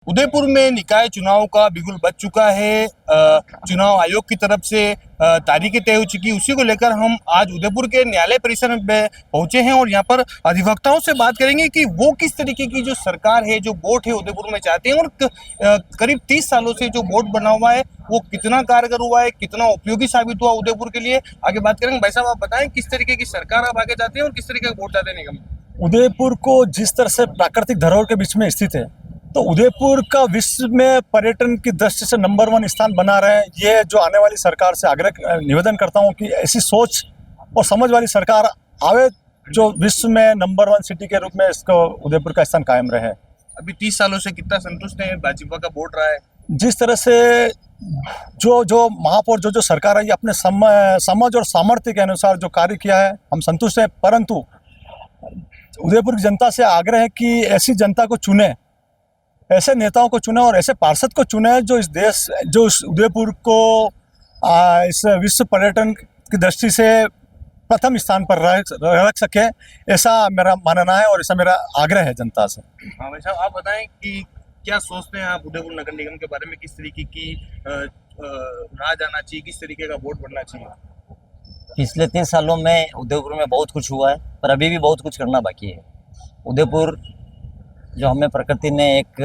उदयपुर में निकाय चुनाव का बिगुल बज चुका है। चुनाव आयोग की तरफ से तारीखें तय हो चुकी, उसी को लेकर हम आज उदयपुर के न्यायालय परिसर में पहुंचे हैं और यहाँ पर अधिवक्ताओं से बात करेंगे कि वो किस तरीके की जो सरकार है, जो बोर्ड है उदयपुर में चाहते हैं और करीब 30 सालों से जो बोर्ड बना हुआ है वो कितना कारगर हुआ है, कितना उपयोगी साबित हुआ उदयपुर के लिए। आगे बात करेंगे। भाई साहब, आप बताएं किस तरीके की सरकार आप आगे चाहते हैं और किस तरीके का बोर्ड चाहते हैं निगम। उदयपुर को जिस तरह से प्राकृतिक धरोहर के बीच में स्थित है, तो उदयपुर का विश्व में पर्यटन की दृष्टि से नंबर 1 स्थान बना रहे। ये जो आने वाली सरकार से आग्रह निवेदन करता हूँ कि ऐसी सोच और समझ वाली सरकार आवे जो विश्व में नंबर 1 सिटी के रूप में इसको उदयपुर का स्थान कायम रहे। अभी 30 सालों से कितना संतुष्ट है भाजपा का बोर्ड रहा है? जिस तरह से जो महापौर जो सरकार है, ये अपने समझ और सामर्थ्य के अनुसार जो कार्य किया है, हम संतुष्ट हैं। परंतु उदयपुर की जनता से आग्रह है कि ऐसी जनता को चुने, ऐसे नेताओं को चुने और ऐसे पार्षद को चुने जो इस उदयपुर को इस विश्व पर्यटन की दृष्टि से प्रथम स्थान पर रख सके। ऐसा मेरा मानना है और ऐसा मेरा आग्रह है जनता से। हाँ भाई साहब, आप बताएं कि क्या सोचते हैं आप उदयपुर नगर निगम के बारे में, किस तरीके की राह जाना चाहिए, किस तरीके का बोर्ड बनना चाहिए? पिछले 30 सालों में उदयपुर में बहुत कुछ हुआ है, पर अभी भी बहुत कुछ करना बाकी है। उदयपुर जो हमें प्रकृति ने एक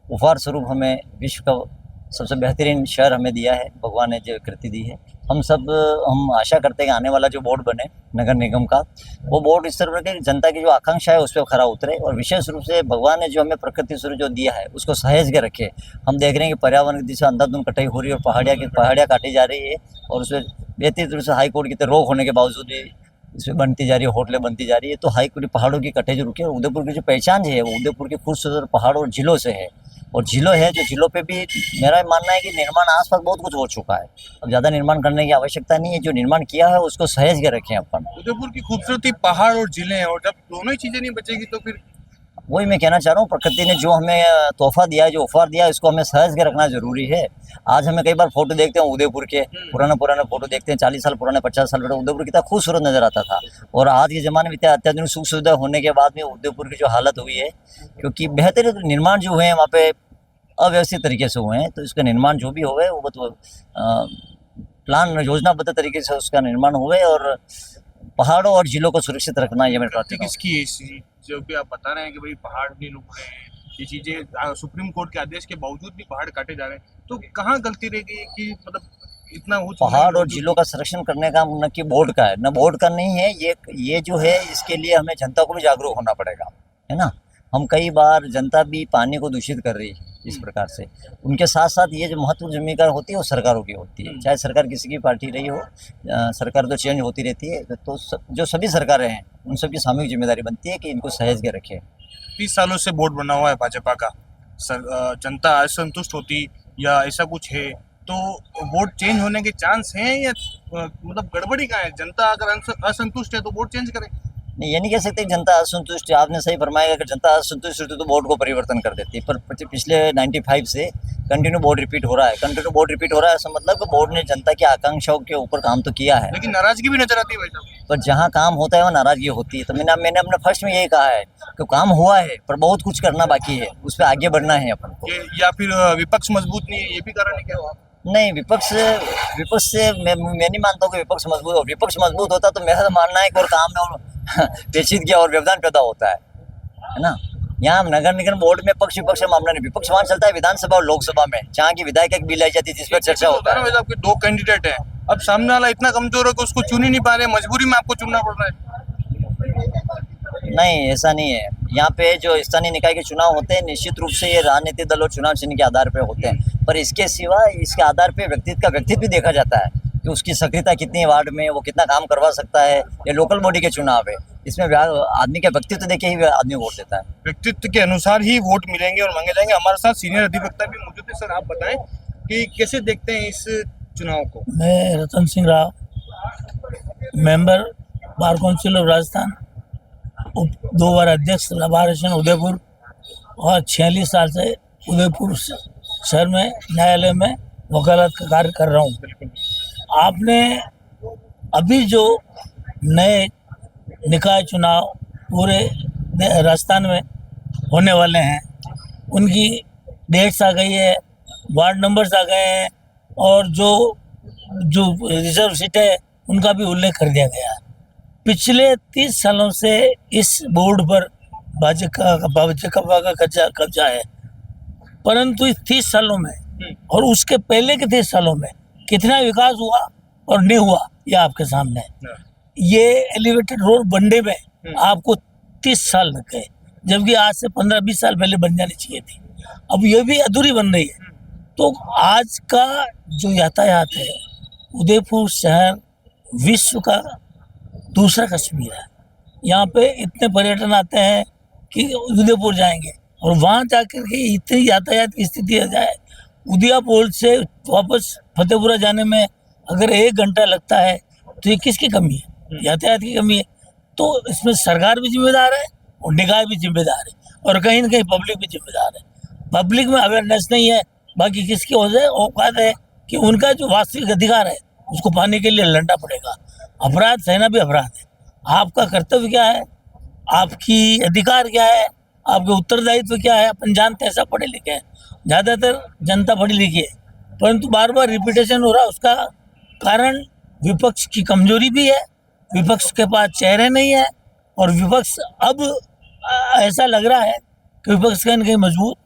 उपहार स्वरूप हमें विश्व का सबसे बेहतरीन शहर हमें दिया है, भगवान ने जो कृति दी है। हम आशा करते हैं कि आने वाला जो बोर्ड बने नगर निगम का, वो बोर्ड इस तरह के जनता की जो आकांक्षा है उस पर खरा उतरे और विशेष रूप से भगवान ने जो हमें प्रकृति स्वरूप जो दिया है उसको सहेज के रखे। हम देख रहे हैं कि पर्यावरण की दिशा अंधाधुंध कटाई हो रही है और पहाड़ियाँ काटी जा रही है और उसमें बेहतरीन रूप से हाईकोर्ट की तरह रोक होने के बावजूद भी इसमें बनती जा रही है, होटलें बनती जा रही है। तो हाईकोर्ट पहाड़ों की कटाई जो रुकी है, उदयपुर की जो पहचान है वो उदयपुर के खूबसूरत पहाड़ों और झीलों से है। और झीलों है जो झीलों पे भी मेरा मानना है कि निर्माण आसपास बहुत कुछ हो चुका है, अब ज़्यादा निर्माण करने की आवश्यकता नहीं है। जो निर्माण किया है उसको सहेज के रखें अपन। उदयपुर की खूबसूरती पहाड़ और झीलें हैं, और जब दोनों ही चीजें नहीं बचेगी तो फिर वही मैं कहना चाह रहा हूँ, प्रकृति ने जो हमें तोहफा दिया है, जो उपहार दिया है, इसको हमें सहेज के रखना जरूरी है। आज हमें कई बार फोटो देखते हैं उदयपुर के, पुराने फोटो देखते हैं, 40 साल पुराने, 50 साल पुराने, उदयपुर कितना खूबसूरत नजर आता था। और आज के ज़माने में इतना अत्याधुनिक सुख सुविधा होने के बाद में उदयपुर की जो हालत हुई है, क्योंकि बेहतरीन निर्माण जो हुए हैं वहाँ पे अव्यवस्थित तरीके से हुए हैं, तो इसका निर्माण जो भी हुए वो तो प्लान योजनाबद्ध तरीके से उसका निर्माण हुए और पहाड़ों और झीलों को सुरक्षित रखना ये मेरी प्राथमिकता है। किसकी है जो भी आप बता रहे हैं कि भाई पहाड़ नहीं रुक रहे हैं, ये चीजें सुप्रीम कोर्ट के आदेश के बावजूद भी पहाड़ काटे जा रहे हैं, तो कहाँ गलती रह गई कि मतलब इतना हो? पहाड़ और झीलों का संरक्षण करने का न कि बोर्ड का है, न बोर्ड का नहीं है। ये जो है इसके लिए हमें जनता को भी जागरूक होना पड़ेगा, है ना। हम कई बार जनता भी पानी को दूषित कर रही है इस प्रकार से। उनके साथ साथ ये जो महत्वपूर्ण भूमिका होती है वो सरकारों की होती है, चाहे सरकार किसी की पार्टी रही हो। सरकार तो चेंज होती रहती है, तो जो सभी सरकारें हैं उन सबकी सामूहिक जिम्मेदारी बनती है कि इनको सहेज के रखें। 30 सालों से बोर्ड बना हुआ है भाजपा का, जनता असंतुष्ट होती या ऐसा कुछ है तो बोर्ड चेंज होने के चांस हैं या मतलब गड़बड़ी कहाँ है? जनता अगर असंतुष्ट है तो बोर्ड चेंज करें? नहीं, ये नहीं कह सकते जनता असंतुष्ट है। आपने सही फरमाया, अगर जनता असंतुष्ट होती तो बोर्ड को परिवर्तन कर देती है। पर पिछले 95 से कंटिन्यू बोर्ड रिपीट हो रहा है, ऐसा मतलब कि बोर्ड ने जनता की आकांक्षाओं के ऊपर काम तो किया है, लेकिन नाराजगी भी नजर आती है भाई साहब। पर जहाँ काम होता है वहाँ नाराजगी होती है। तो मैंने अपने फर्स्ट में यही कहा है कि काम हुआ है पर बहुत कुछ करना बाकी है, उस पर आगे बढ़ना है अपन को। या फिर विपक्ष मजबूत नहीं है, ये भी कारण है क्या? नहीं, विपक्ष से मैं नहीं मानता हूँ कि विपक्ष मजबूत होता तो मेरा मानना है कि और काम में और पेचीदगी और व्यवधान पैदा होता है ना। यहाँ नगर निगम बोर्ड में पक्ष विपक्ष मामला नहीं, विपक्ष वहाँ चलता है विधानसभा और लोकसभा में, जहाँ की विधायक एक बिल आई जाती है जिस पर चर्चा होता है। आपके 2 कैंडिडेट हैं, अब सामने वाला इतना कमजोर है कि उसको चुन ही नहीं पा रहे, मजबूरी में आपको चुनना पड़ रहा है। नहीं, ऐसा नहीं है। यहाँ पे जो स्थानीय निकाय के चुनाव होते हैं निश्चित रूप से ये राजनीतिक दल और चुनाव चिन्ह के आधार पर होते हैं, पर इसके सिवा इसके आधार पर व्यक्तित्व भी देखा जाता है कि उसकी सक्रियता कितनी है वार्ड में, वो कितना काम करवा सकता है। ये लोकल बॉडी के चुनाव है, इसमें आदमी का व्यक्तित्व देखे ही आदमी वोट देता है। व्यक्तित्व के अनुसार ही वोट मिलेंगे और मांगे जाएंगे। हमारे साथ सीनियर अधिवक्ता भी मौजूद है। सर, आप बताएं कि कैसे देखते हैं इस चुनाव को? मैं Ratan Singh Rao, member bar council of Rajasthan, 2 बार अध्यक्ष बार एसोसिएशन उदयपुर और 46 साल से उदयपुर शहर में न्यायालय में वकालत का कार्य कर रहा हूँ। आपने अभी जो नए निकाय चुनाव पूरे राजस्थान में होने वाले हैं, उनकी डेट्स आ गई है, वार्ड नंबर्स आ गए हैं, और जो जो रिजर्व सीट है उनका भी उल्लेख कर दिया गया है। पिछले 30 सालों से इस बोर्ड पर भाजपा का कब्जा है, परंतु इस 30 सालों में और उसके पहले के 30 सालों में कितना विकास हुआ और नहीं हुआ, ये आपके सामने है। ये एलिवेटेड रोड बनने में आपको 30 साल लग गए, जबकि आज से 15-20 साल पहले बन जानी चाहिए थी। अब ये भी अधूरी बन रही है। तो आज का जो यातायात है, उदयपुर शहर विश्व का दूसरा कश्मीर है। यहाँ पे इतने पर्यटन आते हैं कि उदयपुर जाएंगे, और वहाँ जाकर के इतनी यातायात की स्थिति आ जाए, उदयपुर से वापस फतेहपुरा जाने में अगर 1 घंटा लगता है, तो ये किसकी कमी है? यातायात की कमी है। तो इसमें सरकार भी जिम्मेदार है और निकाय भी जिम्मेदार है, और कहीं ना कहीं पब्लिक भी जिम्मेदार है। पब्लिक में अवेयरनेस नहीं है, बाकी किसकी औकात है कि उनका जो वास्तविक अधिकार है उसको पाने के लिए लड़ना पड़ेगा। अपराध सहना भी अपराध है। आपका कर्तव्य क्या है, आपकी अधिकार क्या है, आपके उत्तरदायित्व क्या है, अपन जानते हैं, सब पढ़े लिखे हैं, ज़्यादातर जनता पढ़ी लिखी है, परंतु बार बार रिपीटेशन हो रहा है। उसका कारण विपक्ष की कमजोरी भी है, विपक्ष के पास चेहरे नहीं है, और विपक्ष अब ऐसा लग रहा है कि विपक्ष कहीं न कहीं मजबूत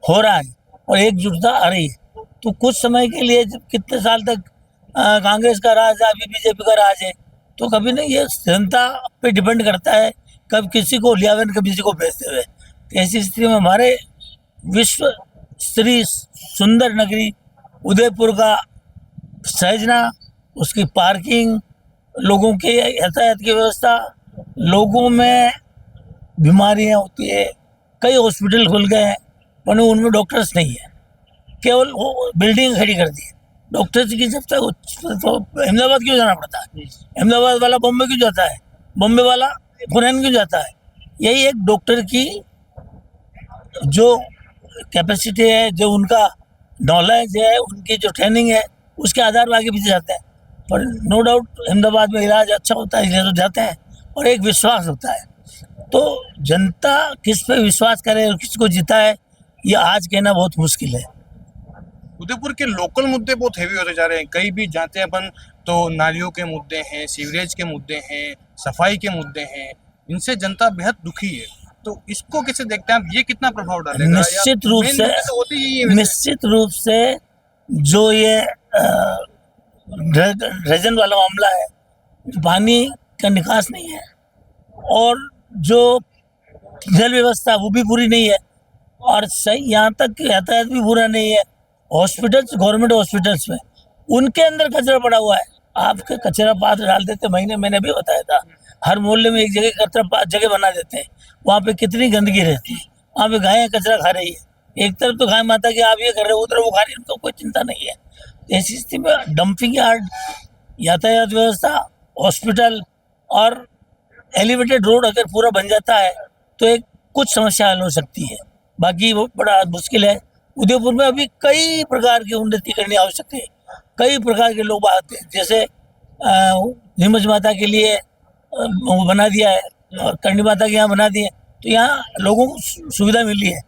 हो रहा है और एकजुटता आ रही है। तो कुछ समय के लिए, जब कितने साल तक कांग्रेस का राज है, अभी बीजेपी का राज है, तो कभी नहीं, ये जनता पे डिपेंड करता है, कब किसी को लिया हुए कभी किसी को भेजते हुए। तो ऐसी स्थिति में हमारे विश्व स्तरीय सुंदर नगरी उदयपुर का सहजना, उसकी पार्किंग, लोगों के यातायात की व्यवस्था, लोगों में बीमारियां होती है, कई हॉस्पिटल खुल गए हैं पर उनमें डॉक्टर्स नहीं है, केवल वो बिल्डिंग खड़ी कर दी है। डॉक्टर्स की जब तक तो अहमदाबाद क्यों जाना पड़ता है? अहमदाबाद वाला बॉम्बे क्यों जाता है? बॉम्बे वाला पुणे क्यों जाता है? यही एक डॉक्टर की जो कैपेसिटी है, जो उनका नॉलेज है, उनकी जो ट्रेनिंग है, उसके आधार पर आगे पीछे जाते हैं। पर नो डाउट अहमदाबाद में इलाज अच्छा होता है, इसलिए तो जाते हैं, और एक विश्वास होता है। तो जनता किस पे विश्वास करे और किसको जीता है, ये आज कहना बहुत मुश्किल है। उदयपुर के लोकल मुद्दे बहुत हैवी होते जा रहे हैं। कहीं भी जाते हैं अपन तो नालियों के मुद्दे हैं, सीवरेज के मुद्दे हैं, सफाई के मुद्दे हैं, इनसे जनता बेहद दुखी है। तो इसको कैसे देखते हैं आप? ये कितना प्रभाव डालेगा? निश्चित रूप main से, मुद्दे तो होते ही हैं वैसे। निश्चित रूप से जो ये ड्रेजन वाला मामला है, पानी का निकास नहीं है, और जो जल व्यवस्था वो भी पूरी नहीं है, और सही यहाँ तक यातायात भी पूरा नहीं है। हॉस्पिटल्स, गवर्नमेंट हॉस्पिटल्स में उनके अंदर कचरा पड़ा हुआ है। आपके कचरा पात्र डाल देते, महीने मैंने भी बताया था, हर मोहल्ले में एक जगह कचरा जगह बना देते हैं। वहाँ पे कितनी गंदगी रहती है, वहाँ पे गायें कचरा खा रही है। एक तरफ तो गाय माता की आप ये कर रहे हो, उधर वो खा रही है, उनको कोई चिंता नहीं है। ऐसी स्थिति में डंपिंग यार्ड, यातायात व्यवस्था, हॉस्पिटल और एलिवेटेड रोड अगर पूरा बन जाता है तो एक कुछ समस्या हल हो सकती है, बाकी वो बड़ा मुश्किल है। उदयपुर में अभी कई प्रकार की उन्नति करनी आवश्यक है। कई प्रकार के लोग आते हैं, जैसे नीमच माता के लिए वो बना दिया है, और करणी माता के यहाँ बना दिए, तो यहाँ लोगों को सुविधा मिली है,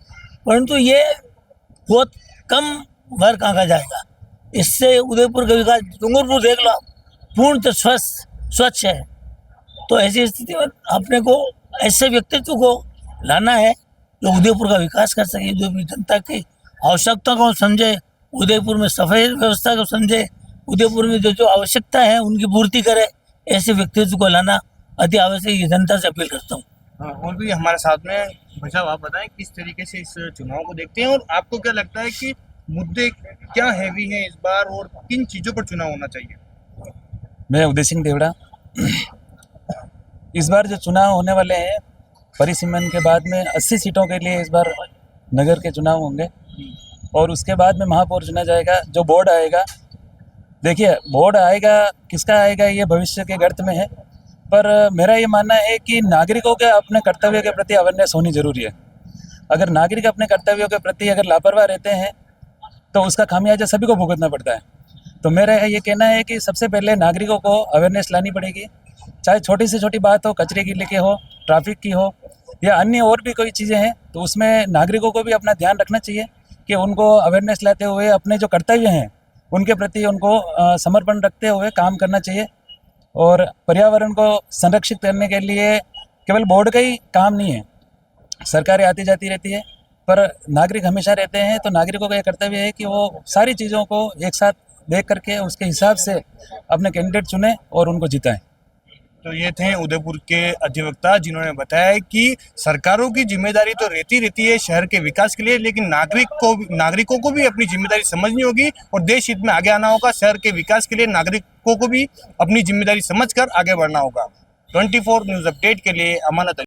परंतु ये बहुत कम वर्क आंका जाएगा। इससे उदयपुर का विकास, डूंगरपुर देख लो, पूर्णतः स्वच्छ है। तो ऐसी स्थिति में अपने को ऐसे व्यक्तित्व को लाना है जो उदयपुर का विकास कर सके, उदयपुर जनता की आवश्यकता को समझे, उदयपुर में सफाई व्यवस्था को समझे, उदयपुर में जो जो आवश्यकता है उनकी पूर्ति करे। ऐसे व्यक्तित्व को लाना अति आवश्यक, ये जनता से अपील करता हूँ। और भी हमारे साथ में भाई साहब, आप बताएं किस तरीके से इस चुनाव को देखते हैं, और आपको क्या लगता है कि मुद्दे क्या हैवी हैं इस बार, और किन चीजों पर चुनाव होना चाहिए? मैं उदय सिंह देवड़ा। इस बार जो चुनाव होने वाले हैं, परिसीमन के बाद में 80 सीटों के लिए इस बार नगर के चुनाव होंगे, और उसके बाद में महापौर चुना जाएगा। जो बोर्ड आएगा, देखिए बोर्ड आएगा किसका आएगा ये भविष्य के गर्त में है, पर मेरा ये मानना है कि नागरिकों के अपने कर्तव्य के प्रति अवेयरनेस होनी जरूरी है। अगर नागरिक अपने कर्तव्यों के प्रति अगर लापरवाह रहते हैं तो उसका खामियाजा सभी को भुगतना पड़ता है। तो मेरा ये कहना है कि सबसे पहले नागरिकों को अवेयरनेस लानी पड़ेगी, चाहे छोटी से छोटी बात हो, कचरे की लेके हो, ट्रैफिक की हो, या अन्य और भी कोई चीज़ें हैं, तो उसमें नागरिकों को भी अपना ध्यान रखना चाहिए। कि उनको अवेयरनेस लाते हुए अपने जो कर्तव्य हैं उनके प्रति उनको समर्पण रखते हुए काम करना चाहिए। और पर्यावरण को संरक्षित करने के लिए केवल बोर्ड का ही काम नहीं है, सरकारें आती जाती रहती है, पर नागरिक हमेशा रहते हैं। तो नागरिकों का ये कर्तव्य है कि वो सारी चीज़ों को एक साथ देख करके उसके हिसाब से अपने कैंडिडेट चुने और उनको जिताएं। तो ये थे उदयपुर के अधिवक्ता जिन्होंने बताया कि सरकारों की जिम्मेदारी तो रहती है शहर के विकास के लिए, लेकिन नागरिकों को भी अपनी जिम्मेदारी समझनी होगी और देश हित में आगे आना होगा। शहर के विकास के लिए नागरिकों को भी अपनी जिम्मेदारी समझकर आगे बढ़ना होगा। 24 न्यूज़ अपडेट के लिए अमानत।